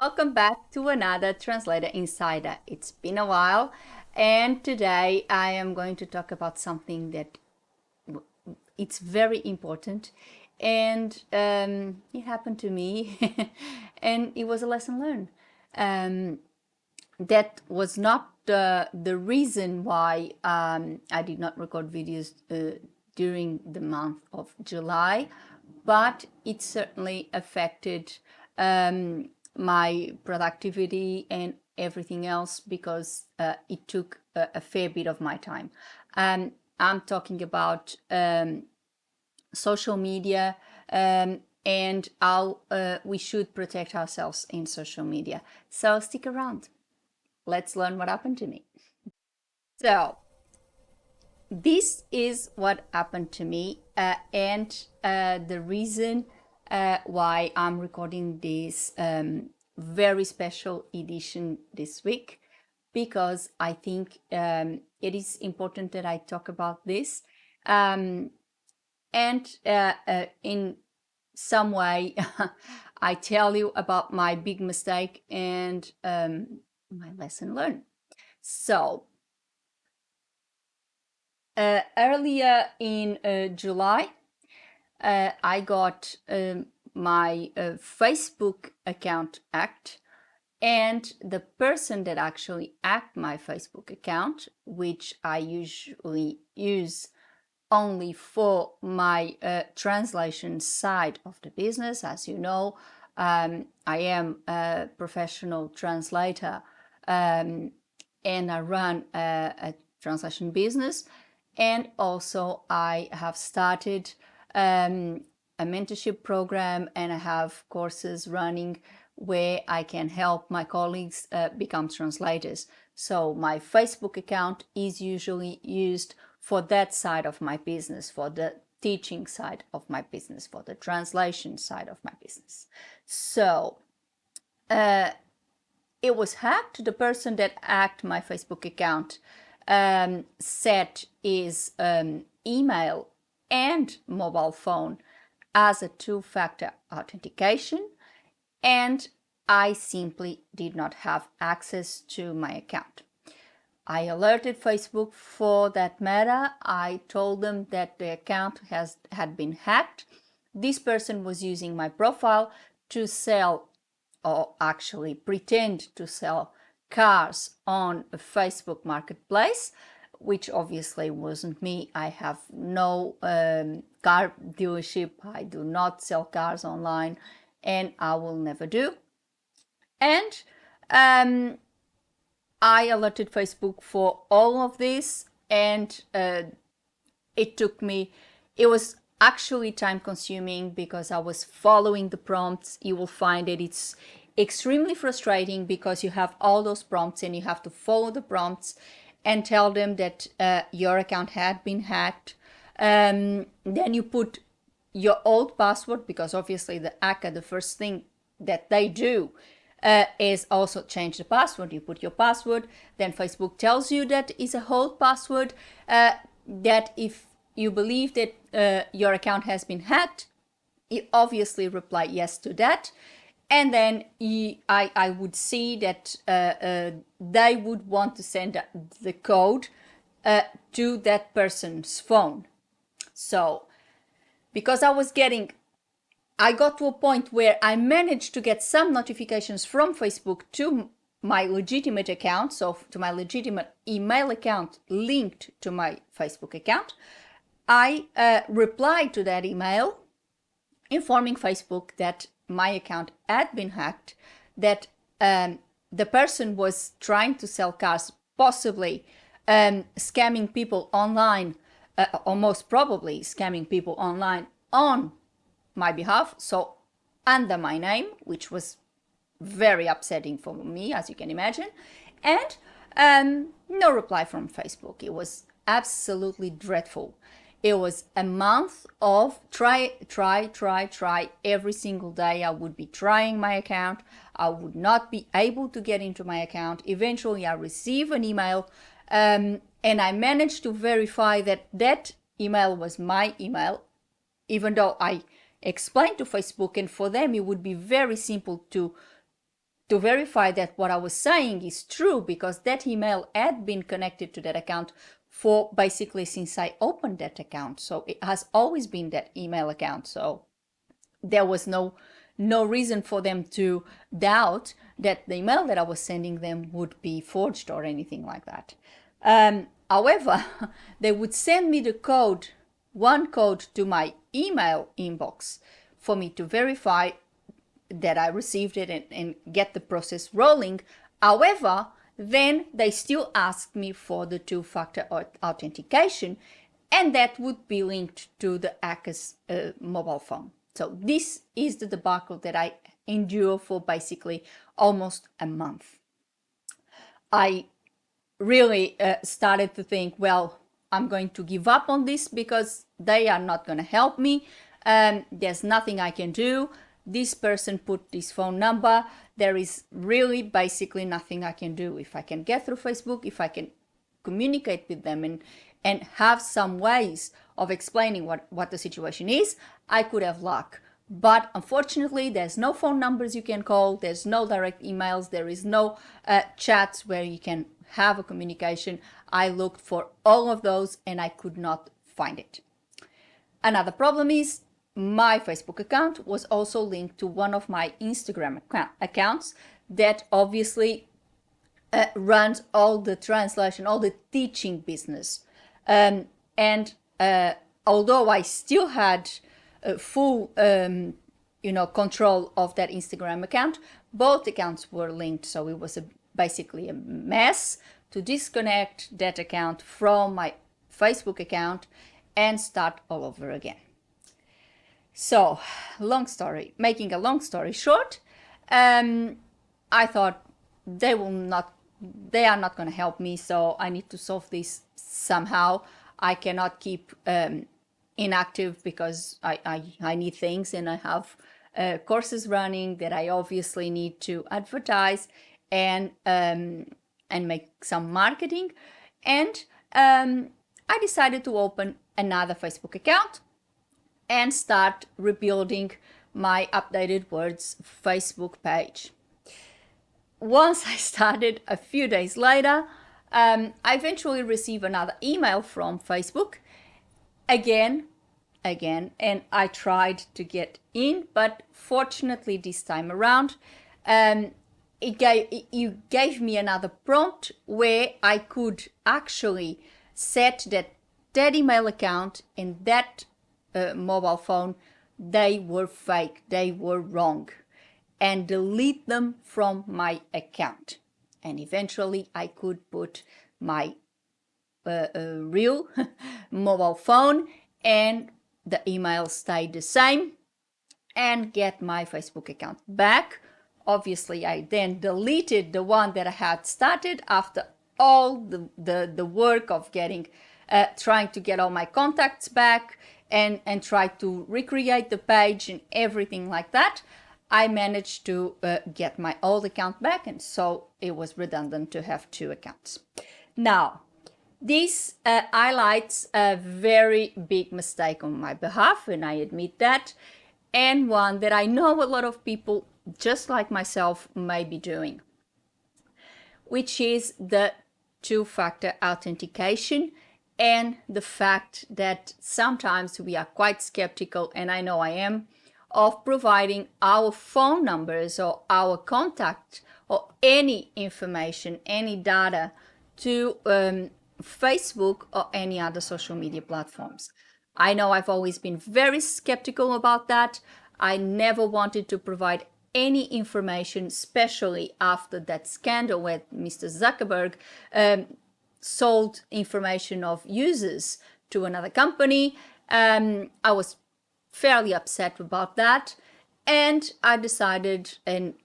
Welcome back to another Translator Insider. It's been a while, and today I am going to talk about something that it's very important, and it happened to me, and it was a lesson learned. Um, that was not the reason why I did not record videos during the month of July, but it certainly affected my productivity and everything else because it took a fair bit of my time. I'm talking about social media and how we should protect ourselves in social media. So stick around. Let's learn what happened to me. So this is what happened to me, and the reason why I'm recording this very special edition this week, because I think it is important that I talk about this, and in some way I tell you about my big mistake and my lesson learned. So earlier in July, I got my Facebook account hacked, and the person that actually hacked my Facebook account, which I usually use only for my translation side of the business. As you know, I am a professional translator, and I run a translation business. And also I have started a mentorship program, and I have courses running where I can help my colleagues become translators. So my Facebook account is usually used for that side of my business, for the teaching side of my business, for the translation side of my business. So it was hacked. The person that hacked my Facebook account set his email and mobile phone as a two-factor authentication, and I simply did not have access to my account. I alerted Facebook for that matter. I told them that the account had been hacked. This person was using my profile to sell, or actually pretend to sell, cars on a Facebook marketplace, which obviously wasn't me. I have no car dealership. I do not sell cars online, and I will never do. And I alerted Facebook for all of this, and it was actually time consuming because I was following the prompts. You will find that it's extremely frustrating because you have all those prompts and you have to follow the prompts and tell them that your account had been hacked. Then you put your old password, because obviously the hacker, the first thing that they do is also change the password. You put your password, then Facebook tells you that is a old password, that if you believe that your account has been hacked, you obviously reply yes to that. And then I would see that they would want to send the code to that person's phone. So because I got to a point where I managed to get some notifications from Facebook to my legitimate account, so to my legitimate email account linked to my Facebook account. I replied to that email informing Facebook that my account had been hacked, that the person was trying to sell cars, possibly scamming people online, or most probably scamming people online on my behalf, so under my name, which was very upsetting for me, as you can imagine. And no reply from Facebook. It was absolutely dreadful. It was a month of try every single day. I would be trying my account. I would not be able to get into my account. Eventually I received an email, and I managed to verify that that email was my email, even though I explained to Facebook, and for them it would be very simple to to verify that what I was saying is true, because that email had been connected to that account for basically since I opened that account. So it has always been that email account. So there was no reason for them to doubt that the email that I was sending them would be forged or anything like that. However, they would send me the code, one code, to my email inbox for me to verify that I received it and get the process rolling. However, then they still asked me for the two-factor authentication, and that would be linked to the hacker's mobile phone. So this is the debacle that I endure for basically almost a month. I really started to think, well, I'm going to give up on this because they are not going to help me. There's nothing I can do. This person put this phone number. There is really basically nothing I can do. If I can get through Facebook, if I can communicate with them and have some ways of explaining what the situation is, I could have luck. But unfortunately, there's no phone numbers you can call. There's no direct emails. There is no chats where you can have a communication. I looked for all of those and I could not find it. Another problem is my Facebook account was also linked to one of my Instagram accounts that obviously runs all the translation, all the teaching business. And although I still had full control of that Instagram account, both accounts were linked. So it was basically a mess to disconnect that account from my Facebook account and start all over again. So, making a long story short, I thought they are not going to help me, so I need to solve this somehow. I cannot keep inactive because I need things, and I have courses running that I obviously need to advertise and make some marketing. And I decided to open another Facebook account and start rebuilding my Updated Words Facebook page. Once I started, a few days later, I eventually received another email from Facebook again, and I tried to get in, but fortunately this time around, you gave me another prompt where I could actually set that email account and that mobile phone, they were fake, they were wrong, and delete them from my account. And eventually I could put my real mobile phone and the email stayed the same and get my Facebook account back. Obviously, I then deleted the one that I had started after all the work of trying to get all my contacts back and try to recreate the page and everything like that. I managed to get my old account back, and so it was redundant to have two accounts. Now, this highlights a very big mistake on my behalf, and I admit that, and one that I know a lot of people, just like myself, may be doing, which is the two-factor authentication and the fact that sometimes we are quite skeptical, and I know I am, of providing our phone numbers or our contact or any information, any data to Facebook or any other social media platforms. I know I've always been very skeptical about that. I never wanted to provide any information, especially after that scandal where Mr. Zuckerberg sold information of users to another company. I was fairly upset about that, and I decided, and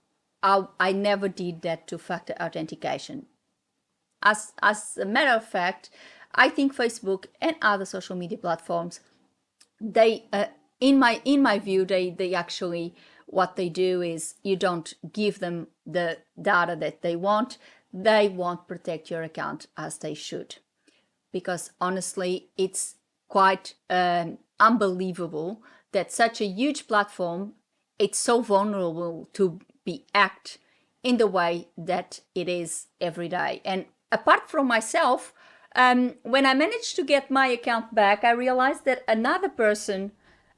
I never did that two-factor authentication. As a matter of fact, I think Facebook and other social media platforms, they in my view, they actually, what they do is, you don't give them the data that they want. They won't protect your account as they should, because honestly, it's quite unbelievable that such a huge platform, it's so vulnerable to be hacked in the way that it is every day. And apart from myself, when I managed to get my account back, I realized that another person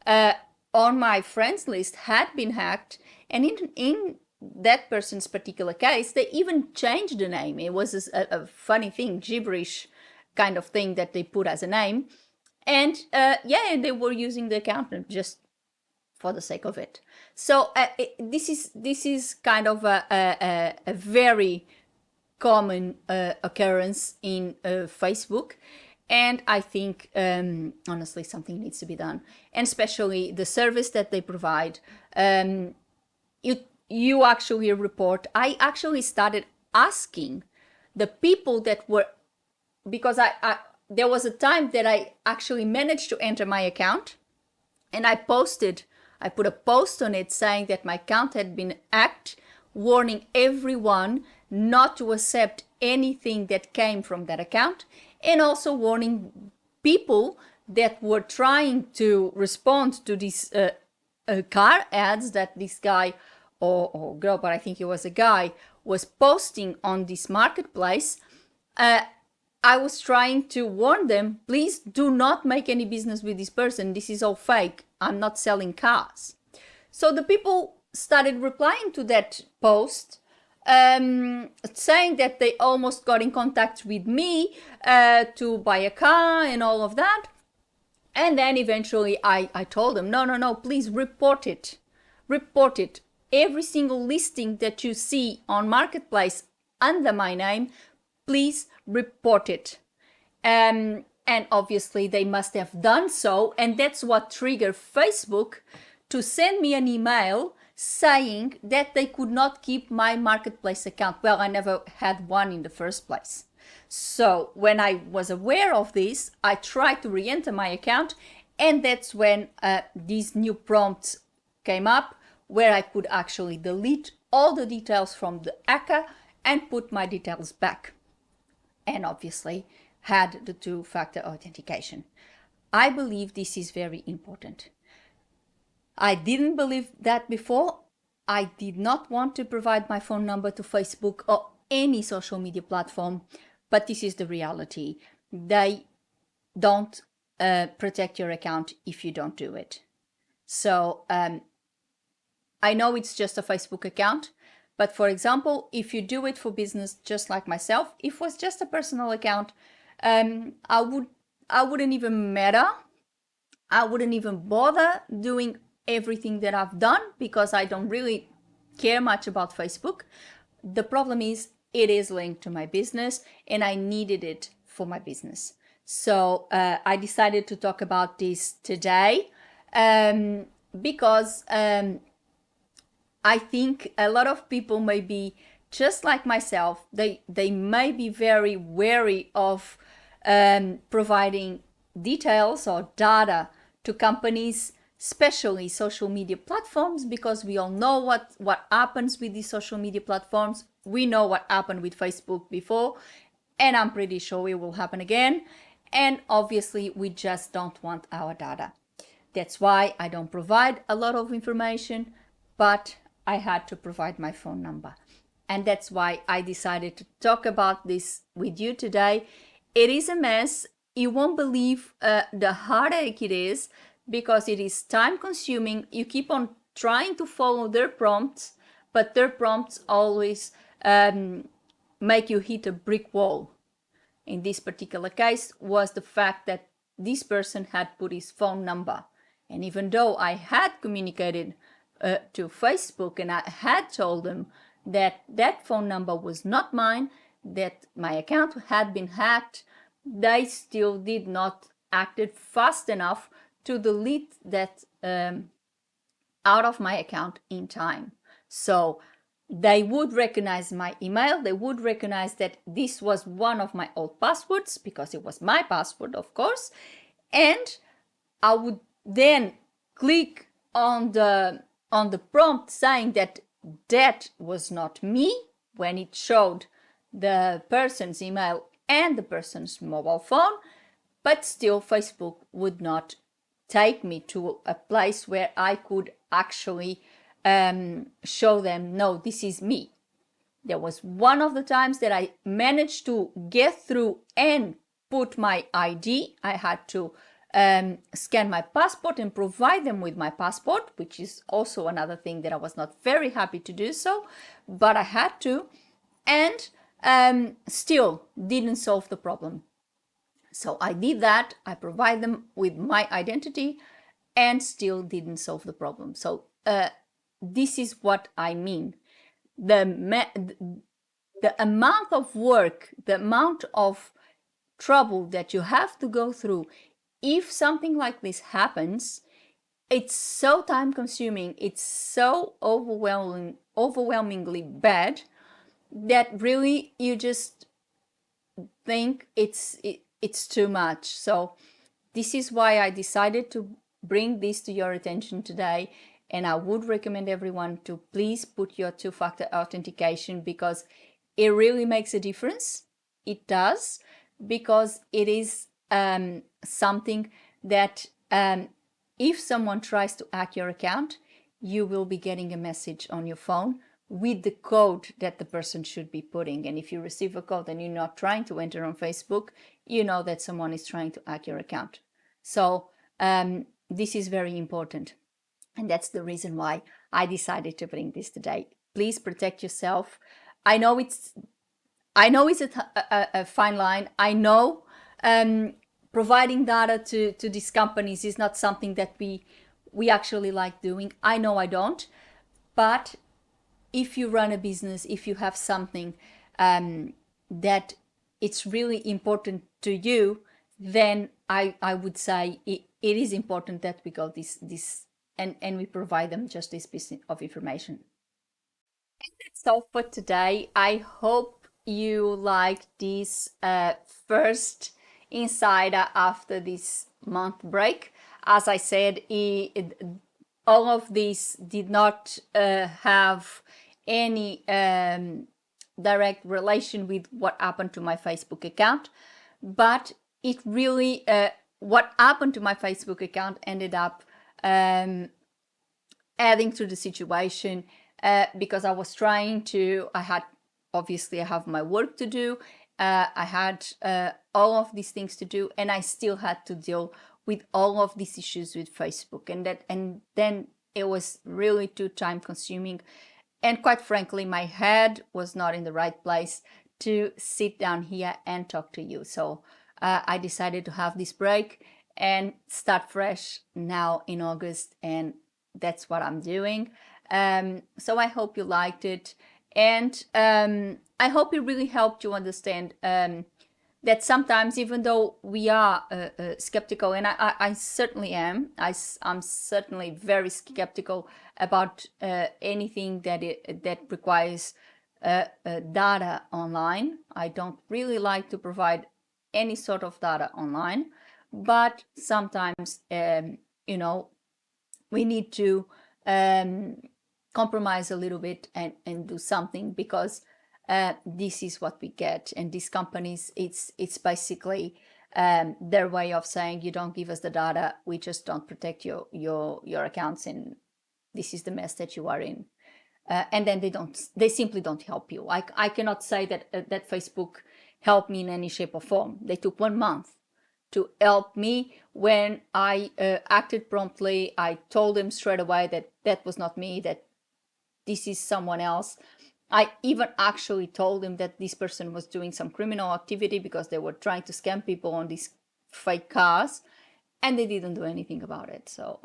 on my friends list had been hacked, and in that person's particular case, they even changed the name. It was a funny thing, gibberish kind of thing that they put as a name, and yeah, they were using the account just for the sake of it. So this is kind of a very common occurrence in Facebook, and I think honestly something needs to be done, and especially the service that they provide. You actually report. I actually started asking the people that were, because I there was a time that I actually managed to enter my account, and I put a post on it saying that my account had been hacked, warning everyone not to accept anything that came from that account, and also warning people that were trying to respond to these car ads that this guy or girl, but I think it was a guy, was posting on this marketplace. I was trying to warn them, please do not make any business with this person. This is all fake. I'm not selling cars. So the people started replying to that post, saying that they almost got in contact with me to buy a car and all of that. And then eventually I told them, no, please report it. Report it. Every single listing that you see on Marketplace under my name, please report it. And obviously they must have done so, and that's what triggered Facebook to send me an email saying that they could not keep my Marketplace account. Well, I never had one in the first place. So when I was aware of this, I tried to re-enter my account, and that's when these new prompts came up where I could actually delete all the details from the hacker and put my details back. And obviously had the two-factor authentication. I believe this is very important. I didn't believe that before. I did not want to provide my phone number to Facebook or any social media platform, but this is the reality. They don't protect your account if you don't do it. So I know it's just a Facebook account, but for example, if you do it for business, just like myself, if it was just a personal account, I wouldn't even matter. I wouldn't even bother doing everything that I've done because I don't really care much about Facebook. The problem is it is linked to my business and I needed it for my business. So I decided to talk about this today because I think a lot of people may be just like myself. They may be very wary of providing details or data to companies, especially social media platforms, because we all know what happens with these social media platforms. We know what happened with Facebook before, and I'm pretty sure it will happen again. And obviously, we just don't want our data. That's why I don't provide a lot of information, but I had to provide my phone number. And that's why I decided to talk about this with you today. It is a mess. You won't believe the heartache it is because it is time consuming. You keep on trying to follow their prompts, but their prompts always make you hit a brick wall. In this particular case was the fact that this person had put his phone number. And even though I had communicated to Facebook and I had told them that that phone number was not mine, that my account had been hacked, they still did not act fast enough to delete that out of my account in time. So they would recognize my email, they would recognize that this was one of my old passwords because it was my password, of course, and I would then click on the prompt saying that that was not me when it showed the person's email and the person's mobile phone, but still Facebook would not take me to a place where I could actually show them, no, this is me. There was one of the times that I managed to get through and put my ID. I had to scan my passport and provide them with my passport, which is also another thing that I was not very happy to do so, but I had to, and still didn't solve the problem. So I did that. I provide them with my identity and still didn't solve the problem. So this is what I mean. The amount of work, the amount of trouble that you have to go through if something like this happens, it's so time consuming, it's so overwhelmingly bad, that really you just think it's too much. So this is why I decided to bring this to your attention today, and I would recommend everyone to please put your two-factor authentication, because it really makes a difference. It does, because it is something that if someone tries to hack your account, you will be getting a message on your phone with the code that the person should be putting. And if you receive a code and you're not trying to enter on Facebook, you know that someone is trying to hack your account. So this is very important. And that's the reason why I decided to bring this today. Please protect yourself. I know it's a fine line. I know providing data to these companies is not something that we actually like doing. I know I don't. But if you run a business, if you have something that it's really important to you, then I would say it is important that we go this and we provide them just this piece of information. That's all for today. I hope you liked this first insider after this month break. As I said, all of this did not have any direct relation with what happened to my Facebook account, but it really, what happened to my Facebook account ended up adding to the situation, because I was trying to, obviously I have my work to do, I had all of these things to do, and I still had to deal with all of these issues with Facebook, and then it was really too time consuming, and quite frankly my head was not in the right place to sit down here and talk to you. So I decided to have this break and start fresh now in August, and that's what I'm doing. So I hope you liked it, and I hope it really helped you understand that sometimes, even though we are skeptical, and I certainly am, I'm certainly very skeptical about anything that requires data online. I don't really like to provide any sort of data online, but sometimes, you know, we need to compromise a little bit and do something, because this is what we get. And these companies, it's basically their way of saying, you don't give us the data, we just don't protect your accounts, and this is the mess that you are in. And then they simply don't help you. I cannot say that Facebook helped me in any shape or form. They took 1 month to help me. When I acted promptly, I told them straight away that that was not me, that this is someone else. I even actually told them that this person was doing some criminal activity because they were trying to scam people on these fake cars, and they didn't do anything about it. So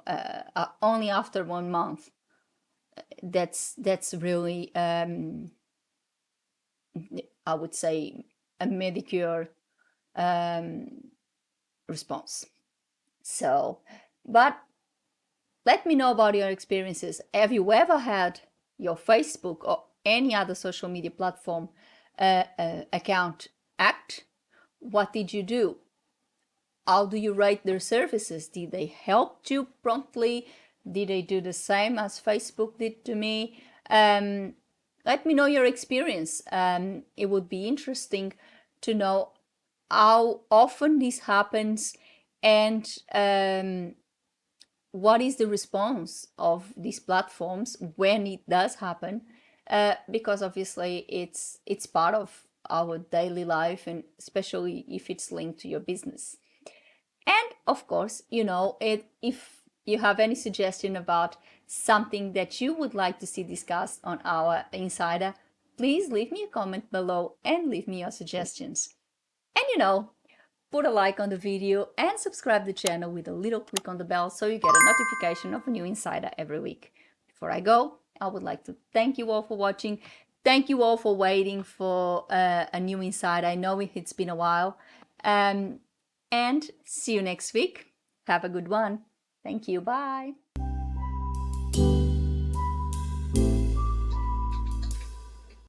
only after 1 month, that's really, I would say, a medicure response. So, but let me know about your experiences. Have you ever had your Facebook or any other social media platform account hacked? What did you do? How do you rate their services? Did they help you promptly? Did they do the same as Facebook did to me? Let me know your experience. It would be interesting to know how often this happens, and what is the response of these platforms when it does happen. because obviously it's part of our daily life, and especially if it's linked to your business. And of course, if you have any suggestion about something that you would like to see discussed on our Insider, please leave me a comment below and leave me your suggestions. And put a like on the video and subscribe the channel with a little click on the bell so you get a notification of a new Insider every week. Before I go, I would like to thank you all for watching. Thank you all for waiting for a new Insider. I know it's been a while. And see you next week. Have a good one. Thank you. Bye.